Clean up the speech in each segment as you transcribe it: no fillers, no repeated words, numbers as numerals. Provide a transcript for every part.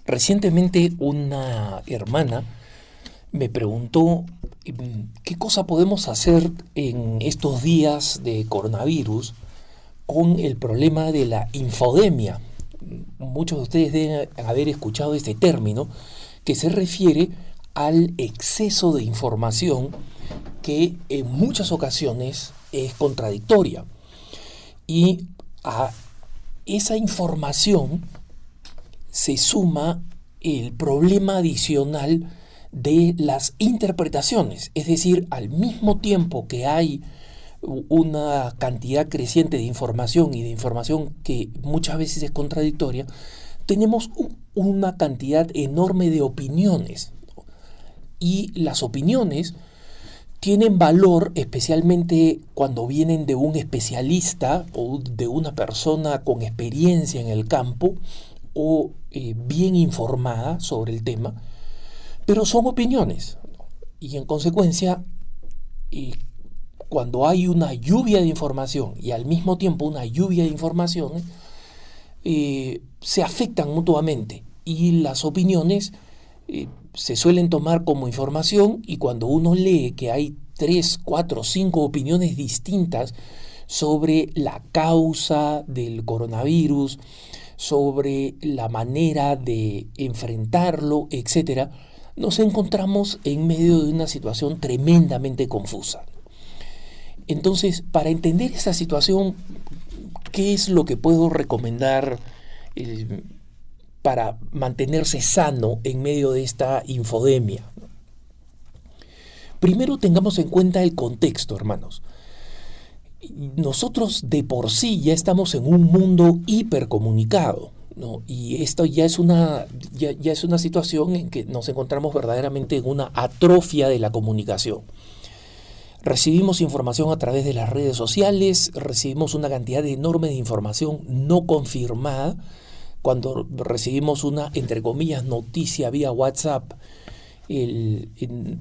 Recientemente una hermana me preguntó qué cosa podemos hacer en estos días de coronavirus con el problema de la infodemia. Muchos de ustedes deben haber escuchado este término que se refiere al exceso de información que en muchas ocasiones es contradictoria. Y a esa información se suma el problema adicional de las interpretaciones, es decir, al mismo tiempo que hay una cantidad creciente de información y de información que muchas veces es contradictoria, tenemos una cantidad enorme de opiniones. Y las opiniones tienen valor especialmente cuando vienen de un especialista o de una persona con experiencia en el campo o bien informada sobre el tema, pero son opiniones. Y en consecuencia, eh, cuando hay una lluvia de información y al mismo tiempo una lluvia de informaciones, se afectan mutuamente y las opiniones se suelen tomar como información, y cuando uno lee que hay 3, 4, 5 opiniones distintas sobre la causa del coronavirus, sobre la manera de enfrentarlo, etcétera, nos encontramos en medio de una situación tremendamente confusa. Entonces, para entender esta situación, ¿qué es lo que puedo recomendar eh, para mantenerse sano en medio de esta infodemia? Primero tengamos en cuenta el contexto, hermanos. Nosotros de por sí ya estamos en un mundo hipercomunicado, ¿no? Y esto ya es una situación en que nos encontramos verdaderamente en una atrofia de la comunicación. Recibimos información a través de las redes sociales, recibimos una cantidad enorme de información no confirmada. Cuando recibimos una, entre comillas, noticia vía WhatsApp, en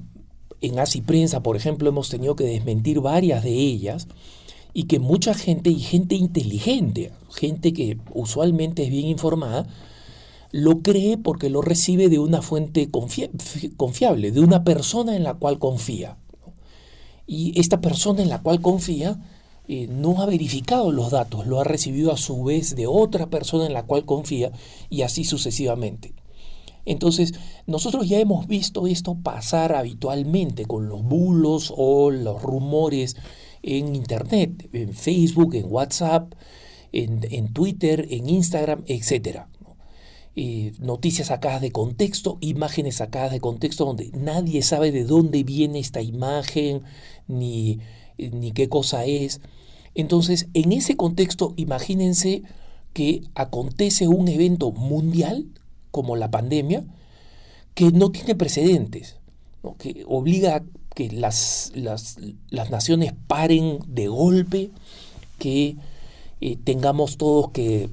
Así Prensa, por ejemplo, hemos tenido que desmentir varias de ellas, y que mucha gente, y gente inteligente, gente que usualmente es bien informada, lo cree porque lo recibe de una fuente confiable, de una persona en la cual confía. Y esta persona en la cual confía no ha verificado los datos, lo ha recibido a su vez de otra persona en la cual confía, y así sucesivamente. Entonces, nosotros ya hemos visto esto pasar habitualmente con los bulos o los rumores en Internet, en Facebook, en WhatsApp, en Twitter, en Instagram, etcétera. Noticias sacadas de contexto, imágenes sacadas de contexto donde nadie sabe de dónde viene esta imagen ni qué cosa es. Entonces, en ese contexto, imagínense que acontece un evento mundial como la pandemia, que no tiene precedentes, ¿no? Que obliga a que las naciones paren de golpe, que tengamos todos que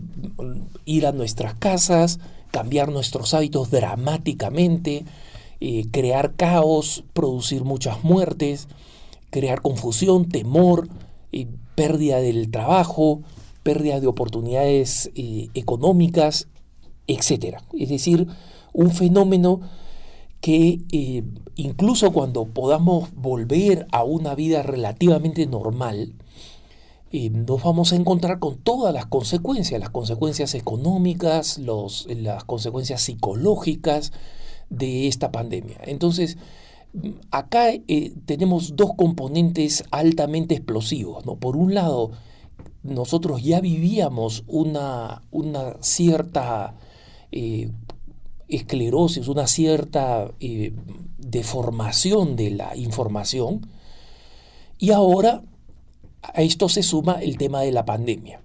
ir a nuestras casas, cambiar nuestros hábitos dramáticamente, crear caos, producir muchas muertes, crear confusión, temor, pérdida del trabajo, pérdida de oportunidades económicas, etcétera. Es decir, un fenómeno que incluso cuando podamos volver a una vida relativamente normal, nos vamos a encontrar con todas las consecuencias económicas, las consecuencias psicológicas de esta pandemia. Entonces, acá tenemos dos componentes altamente explosivos, ¿no? Por un lado, nosotros ya vivíamos una cierta esclerosis, una cierta deformación de la información, y ahora a esto se suma el tema de la pandemia.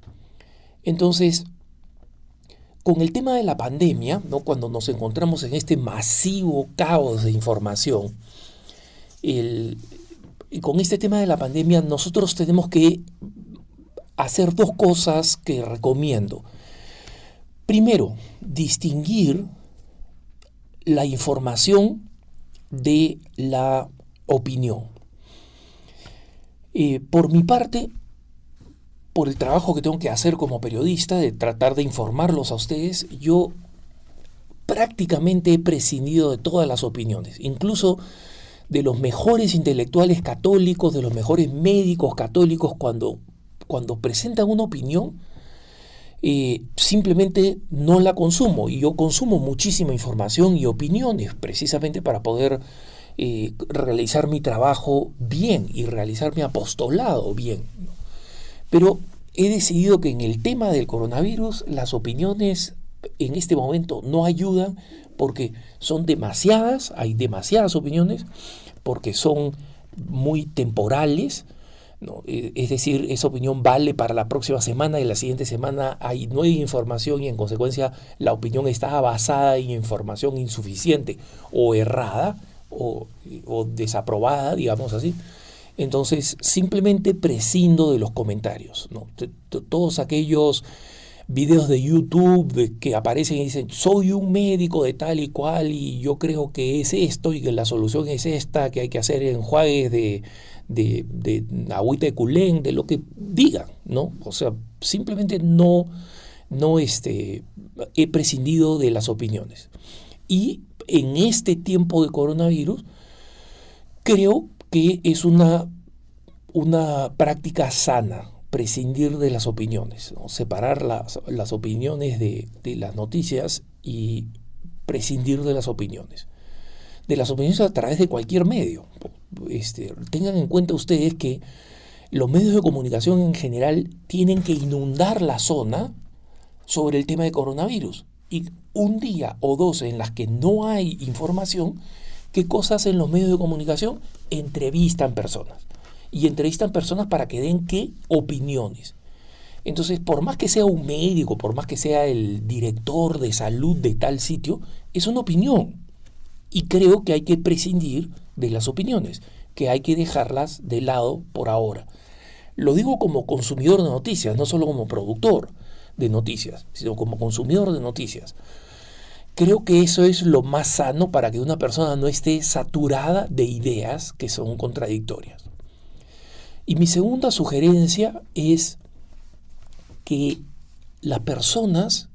Entonces, con el tema de la pandemia, ¿no? Cuando nos encontramos en este masivo caos de información, y con este tema de la pandemia nosotros tenemos que hacer dos cosas que recomiendo. Primero, distinguir la información de la opinión. Por mi parte, por el trabajo que tengo que hacer como periodista, de tratar de informarlos a ustedes, yo prácticamente he prescindido de todas las opiniones, incluso de los mejores intelectuales católicos, de los mejores médicos católicos, cuando presentan una opinión, simplemente no la consumo. Y yo consumo muchísima información y opiniones precisamente para poder realizar mi trabajo bien y realizar mi apostolado bien, ¿no? Pero he decidido que en el tema del coronavirus las opiniones en este momento no ayudan porque son demasiadas, hay demasiadas opiniones, porque son muy temporales, ¿no? Es decir, esa opinión vale para la próxima semana y la siguiente semana hay nueva información y en consecuencia la opinión está basada en información insuficiente o errada o desaprobada, digamos así. Entonces simplemente prescindo de los comentarios, ¿no? Todos aquellos videos de YouTube que aparecen y dicen soy un médico de tal y cual y yo creo que es esto y que la solución es esta, que hay que hacer enjuagues de agüita de culén, de lo que digan, ¿no? O sea, simplemente no he prescindido de las opiniones. Y en este tiempo de coronavirus creo que es una práctica sana prescindir de las opiniones, ¿no? Separar las opiniones de las noticias y prescindir de las opiniones. De las opiniones a través de cualquier medio. Tengan en cuenta ustedes que los medios de comunicación en general tienen que inundar la zona sobre el tema de coronavirus. Y un día o dos en las que no hay información, ¿qué cosas hacen los medios de comunicación? Entrevistan personas. Y entrevistan personas para que den qué opiniones. Entonces, por más que sea un médico, por más que sea el director de salud de tal sitio, es una opinión. Y creo que hay que prescindir de las opiniones, que hay que dejarlas de lado por ahora. Lo digo como consumidor de noticias, no solo como productor de noticias, sino como consumidor de noticias. Creo que eso es lo más sano para que una persona no esté saturada de ideas que son contradictorias. Y mi segunda sugerencia es que las personas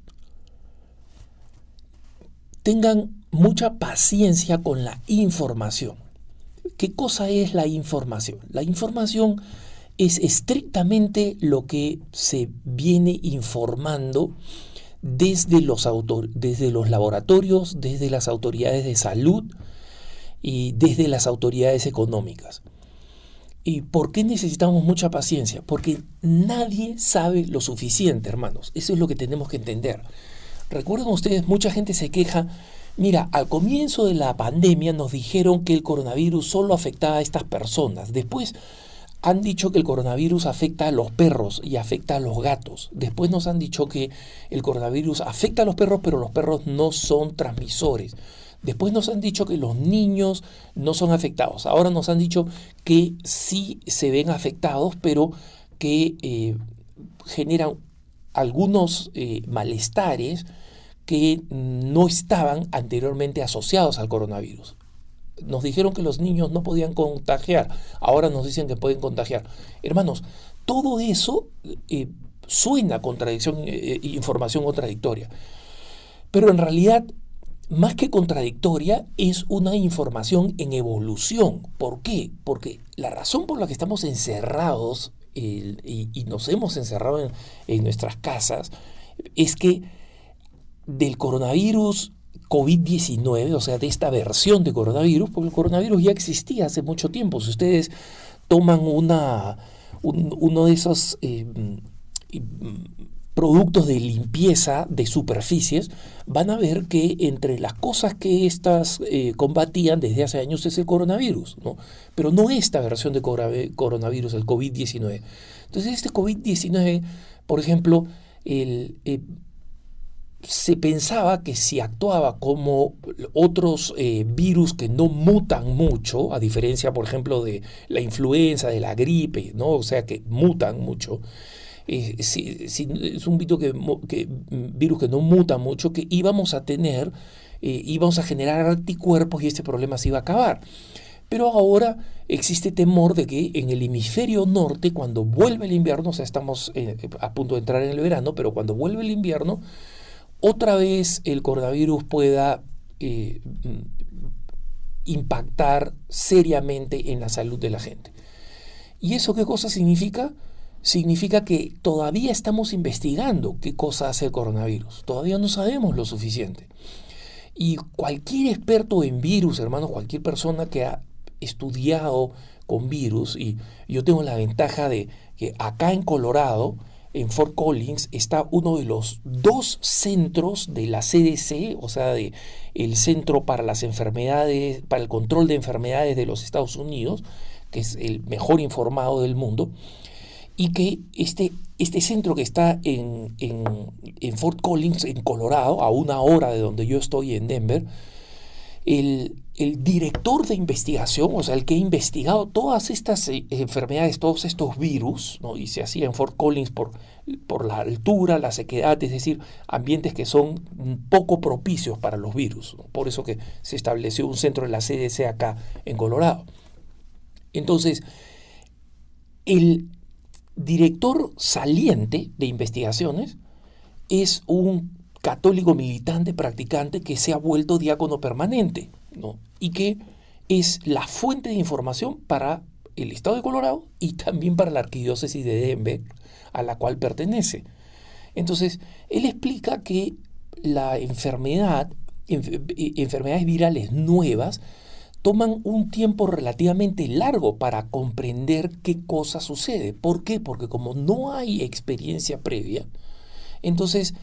tengan mucha paciencia con la información. ¿Qué cosa es la información? La información es estrictamente lo que se viene informando desde los laboratorios, desde las autoridades de salud y desde las autoridades económicas. ¿Y por qué necesitamos mucha paciencia? Porque nadie sabe lo suficiente, hermanos. Eso es lo que tenemos que entender. Recuerden ustedes, mucha gente se queja. Mira, al comienzo de la pandemia nos dijeron que el coronavirus solo afectaba a estas personas. Después han dicho que el coronavirus afecta a los perros y afecta a los gatos. Después nos han dicho que el coronavirus afecta a los perros, pero los perros no son transmisores. Después nos han dicho que los niños no son afectados. Ahora nos han dicho que sí se ven afectados, pero que generan algunos malestares que no estaban anteriormente asociados al coronavirus. Nos dijeron que los niños no podían contagiar. Ahora nos dicen que pueden contagiar. Hermanos, todo eso suena contradicción, información contradictoria. Pero en realidad, más que contradictoria, es una información en evolución. ¿Por qué? Porque la razón por la que estamos encerrados y nos hemos encerrado en nuestras casas es que del coronavirus COVID-19, o sea, de esta versión de coronavirus, porque el coronavirus ya existía hace mucho tiempo. Si ustedes toman uno de esos productos de limpieza de superficies, van a ver que entre las cosas que estas combatían desde hace años es el coronavirus, ¿no? Pero no esta versión de coronavirus, el COVID-19. Entonces este COVID-19, por ejemplo, se pensaba que si actuaba como otros virus que no mutan mucho, a diferencia, por ejemplo, de la influenza, de la gripe, ¿no? O sea, que mutan mucho. Si es un virus que no muta mucho, que íbamos a generar anticuerpos y este problema se iba a acabar. Pero ahora existe temor de que en el hemisferio norte, cuando vuelve el invierno, o sea, estamos a punto de entrar en el verano, pero cuando vuelve el invierno, otra vez el coronavirus pueda impactar seriamente en la salud de la gente. ¿Y eso qué cosa significa? Significa que todavía estamos investigando qué cosa hace el coronavirus. Todavía no sabemos lo suficiente. Y cualquier experto en virus, hermanos, cualquier persona que ha estudiado con virus, y yo tengo la ventaja de que acá en Colorado, en Fort Collins, está uno de los 2 centros de la CDC, o sea, de el Centro para las Enfermedades, para el Control de Enfermedades de los Estados Unidos, que es el mejor informado del mundo, y que este centro que está en Fort Collins, en Colorado, a 1 hora de donde yo estoy en Denver, el director de investigación, o sea, el que ha investigado todas estas enfermedades, todos estos virus, ¿no? Y se hacía en Fort Collins por la altura, la sequedad, es decir, ambientes que son poco propicios para los virus, ¿no? Por eso que se estableció un centro de la CDC acá en Colorado. Entonces, el director saliente de investigaciones es un católico militante practicante que se ha vuelto diácono permanente, ¿no? Y que es la fuente de información para el estado de Colorado y también para la arquidiócesis de Denver, a la cual pertenece. Entonces, él explica que la enfermedades virales nuevas toman un tiempo relativamente largo para comprender qué cosa sucede. ¿Por qué? Porque como no hay experiencia previa, entonces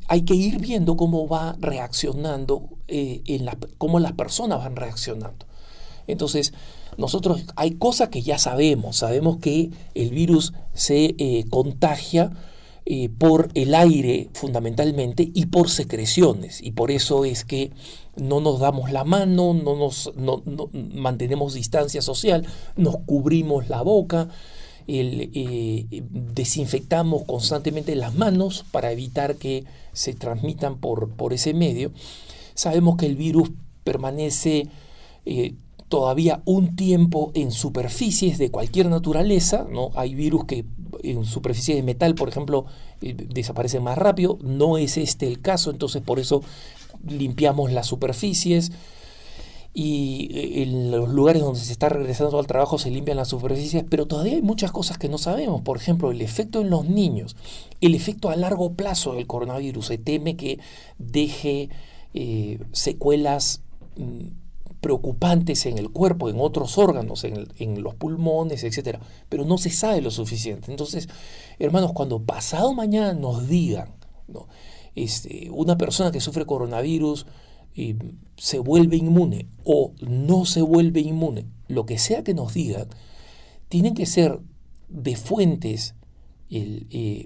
hay que ir viendo cómo va reaccionando, cómo las personas van reaccionando. Entonces, nosotros hay cosas que ya sabemos que el virus se contagia por el aire fundamentalmente y por secreciones, y por eso es que no nos damos la mano, no mantenemos distancia social, nos cubrimos la boca, desinfectamos constantemente las manos para evitar que se transmitan por ese medio. Sabemos que el virus permanece todavía un tiempo en superficies de cualquier naturaleza, ¿no? Hay virus que en superficie de metal, por ejemplo, desaparecen más rápido. No es este el caso, entonces por eso limpiamos las superficies, y en los lugares donde se está regresando al trabajo se limpian las superficies, pero todavía hay muchas cosas que no sabemos. Por ejemplo, el efecto en los niños, el efecto a largo plazo del coronavirus. Se teme que deje secuelas preocupantes en el cuerpo, en otros órganos, en los pulmones, etcétera, pero no se sabe lo suficiente. Entonces, hermanos, cuando pasado mañana nos digan, ¿no?, una persona que sufre coronavirus se vuelve inmune o no se vuelve inmune, lo que sea que nos digan, tienen que ser de fuentes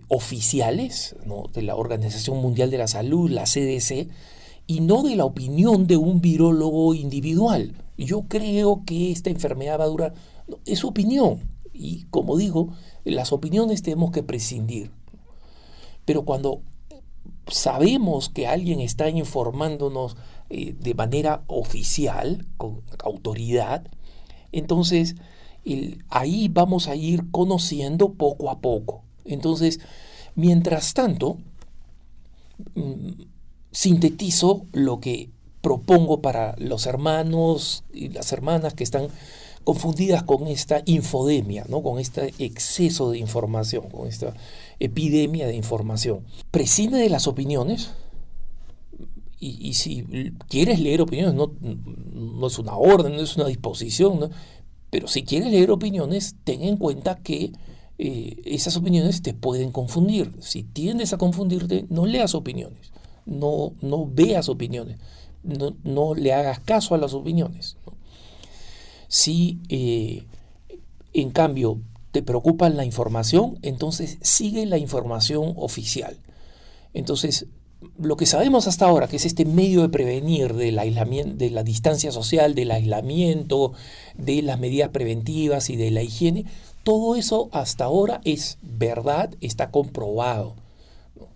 oficiales, ¿no?, de la Organización Mundial de la Salud, la CDC, y no de la opinión de un virólogo individual. Yo creo que esta enfermedad va a durar. No, es su opinión, y como digo, las opiniones tenemos que prescindir. Pero cuando sabemos que alguien está informándonos de manera oficial, con autoridad, entonces ahí vamos a ir conociendo poco a poco. Entonces, mientras tanto, sintetizo lo que propongo para los hermanos y las hermanas que están confundidas con esta infodemia, ¿no?, con este exceso de información, con esta epidemia de información. Prescinde de las opiniones, y si quieres leer opiniones, no es una orden, no es una disposición, ¿no?, pero si quieres leer opiniones, ten en cuenta que esas opiniones te pueden confundir. Si tiendes a confundirte, no leas opiniones, no veas opiniones, no le hagas caso a las opiniones, ¿no? Si en cambio te preocupa la información, entonces sigue la información oficial. Entonces, lo que sabemos hasta ahora, que es este medio de prevenir del aislamiento, de la distancia social, del aislamiento, de las medidas preventivas y de la higiene, todo eso hasta ahora es verdad, está comprobado, ¿no?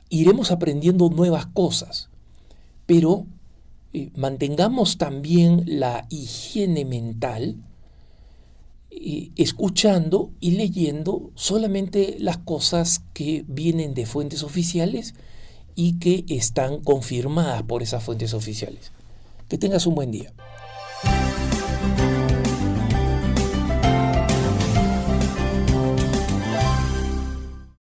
Iremos aprendiendo nuevas cosas, pero mantengamos también la higiene mental escuchando y leyendo solamente las cosas que vienen de fuentes oficiales y que están confirmadas por esas fuentes oficiales. Que tengas un buen día.